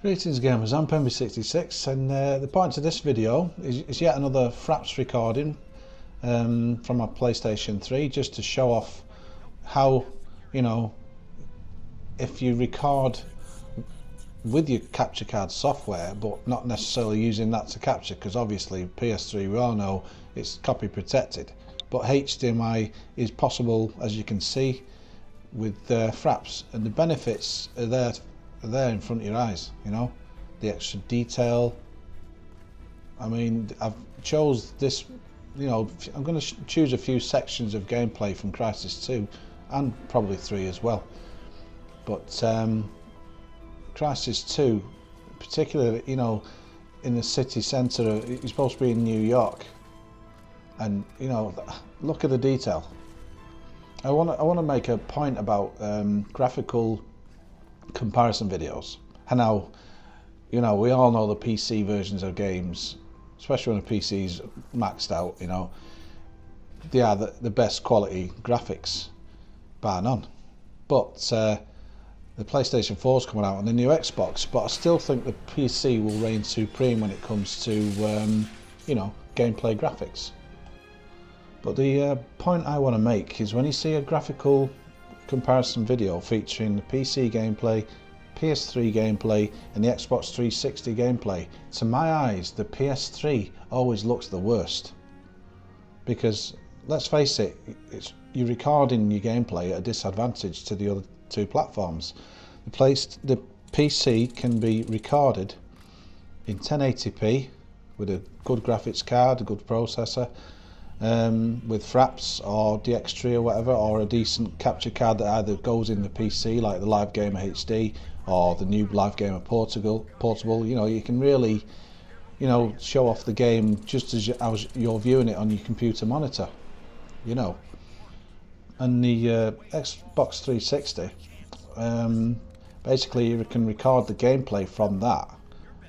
Greetings gamers, I'm PEMBY'S and the point of this video is yet another fraps recording from my PlayStation 3, just to show off how, if you record with your capture card software but not necessarily using that to capture, because obviously PS3 we all know it's copy protected, but HDMI is possible, as you can see, with fraps, and the benefits are there in front of your eyes. The extra detail. I mean, I've chose this, I'm going to choose a few sections of gameplay from Crysis 2 and probably 3 as well, but Crysis 2 particularly, in the city centre, it's supposed to be in New York, and look at the detail. I want to make a point about graphical comparison videos, and how we all know the PC versions of games, especially when the PC's maxed out, they are the best quality graphics bar none. But the PlayStation 4's coming out and the new Xbox, but I still think the PC will reign supreme when it comes to gameplay graphics. But the point I want to make is, when you see a graphical comparison video featuring the PC gameplay, PS3 gameplay and the Xbox 360 gameplay, to my eyes the PS3 always looks the worst, because let's face it, you're recording your gameplay at a disadvantage to the other two platforms. The PC can be recorded in 1080p with a good graphics card, a good processor, with fraps or DX3 or whatever, or a decent capture card that either goes in the PC like the Live Gamer HD or the new Live Gamer portable. You can really show off the game just as you're viewing it on your computer monitor, and the Xbox 360, basically you can record the gameplay from that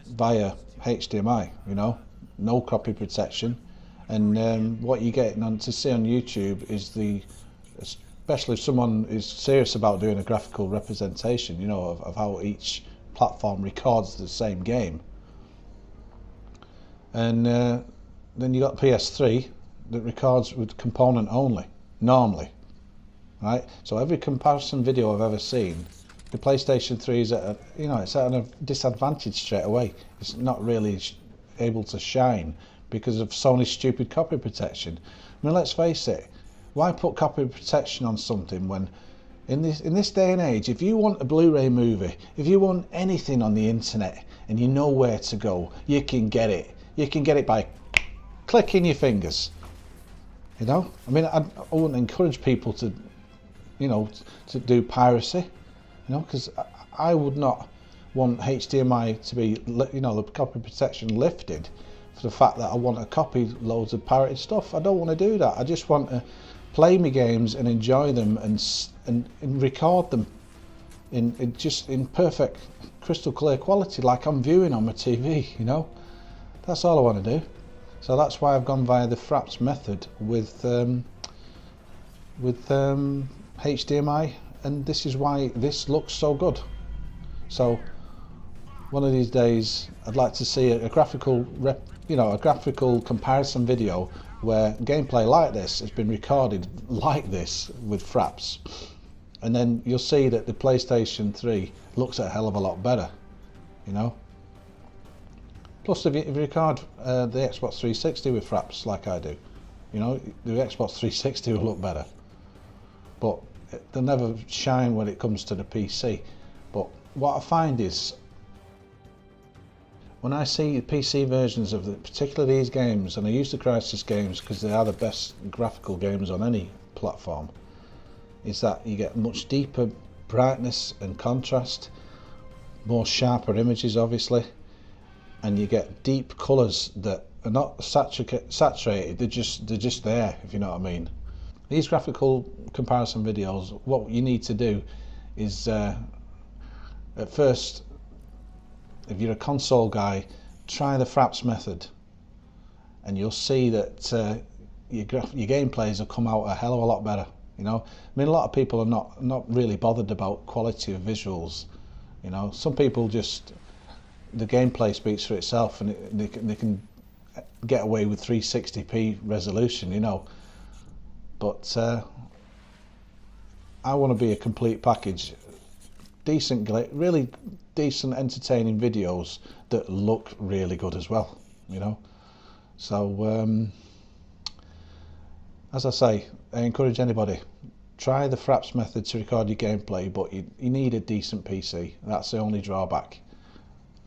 via HDMI, no copy protection. And what you're getting on to see on YouTube is especially if someone is serious about doing a graphical representation, of how each platform records the same game. And then you got PS3 that records with component only, normally, right? So every comparison video I've ever seen, the PlayStation 3 is at it's at a disadvantage straight away. It's not really able to shine because of Sony's stupid copy protection. I mean, let's face it, why put copy protection on something when in this day and age, if you want a Blu-ray movie, if you want anything on the internet and you know where to go, you can get it. You can get it by clicking your fingers. I mean, I wouldn't encourage people to to do piracy, because I would not want HDMI to be, the copy protection lifted for the fact that I want to copy loads of pirated stuff. I don't want to do that. I just want to play my games and enjoy them and record them in perfect crystal clear quality, like I'm viewing on my TV. That's all I want to do. So that's why I've gone via the fraps method with HDMI, and this is why this looks so good. So one of these days I'd like to see a graphical comparison video where gameplay like this has been recorded like this with fraps, and then you'll see that the PlayStation 3 looks a hell of a lot better, Plus, if you record the Xbox 360 with fraps like I do, the Xbox 360 will look better, but they'll never shine when it comes to the PC. But what I find is, when I see PC versions of particularly these games, and I use the Crysis games because they are the best graphical games on any platform, is that you get much deeper brightness and contrast, more sharper images obviously, and you get deep colours that are not saturated, they're just there, if you know what I mean. These graphical comparison videos, what you need to do is, at first, if you're a console guy, try the fraps method, and you'll see that your gameplays will come out a hell of a lot better. I mean, a lot of people are not really bothered about quality of visuals. Some people just the gameplay speaks for itself, and they can get away with 360p resolution, you know. But I want to be a complete package, really decent, entertaining videos that look really good as well, you know. So as I say, I encourage anybody, try the fraps method to record your gameplay, but you need a decent PC. That's the only drawback.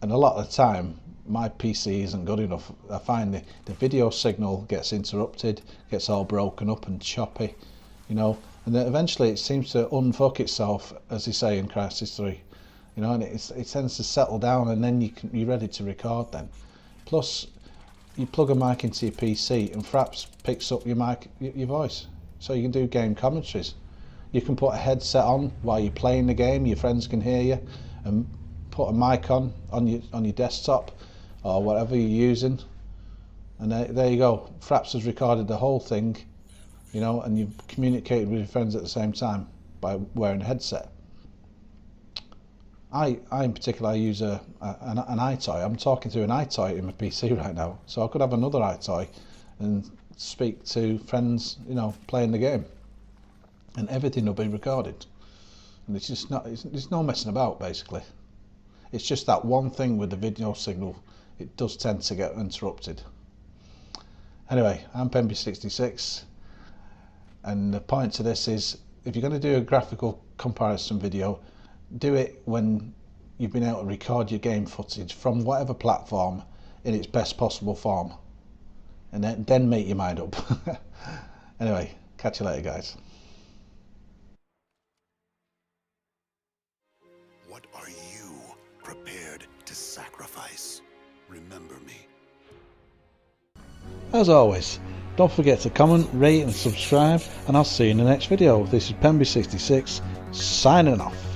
And a lot of the time my PC isn't good enough. I find the video signal gets interrupted, gets all broken up and choppy, you know, and then eventually it seems to unfuck itself, as they say in Crisis 3, you know, and it tends to settle down, and then you're ready to record then. Plus, you plug a mic into your PC and fraps picks up your mic, your voice, so you can do game commentaries. You can put a headset on while you're playing the game, your friends can hear you, and put a mic on your desktop or whatever you're using, and there you go. Fraps has recorded the whole thing, you know, and you've communicated with your friends at the same time by wearing a headset. I in particular, I use an iToy. I'm talking through an iToy in my PC right now, so I could have another iToy and speak to friends, you know, playing the game, and everything will be recorded. And it's just not, it's no messing about, basically. It's just that one thing with the video signal, it does tend to get interrupted. Anyway, I'm PEMBY'S66, and the point to this is, if you're going to do a graphical comparison video, do it when you've been able to record your game footage from whatever platform in its best possible form, and then make your mind up. Anyway, catch you later, guys. What are you prepared to sacrifice? Remember me. As always, don't forget to comment, rate and subscribe, and I'll see you in the next video. This is PEMBY'S66 signing off.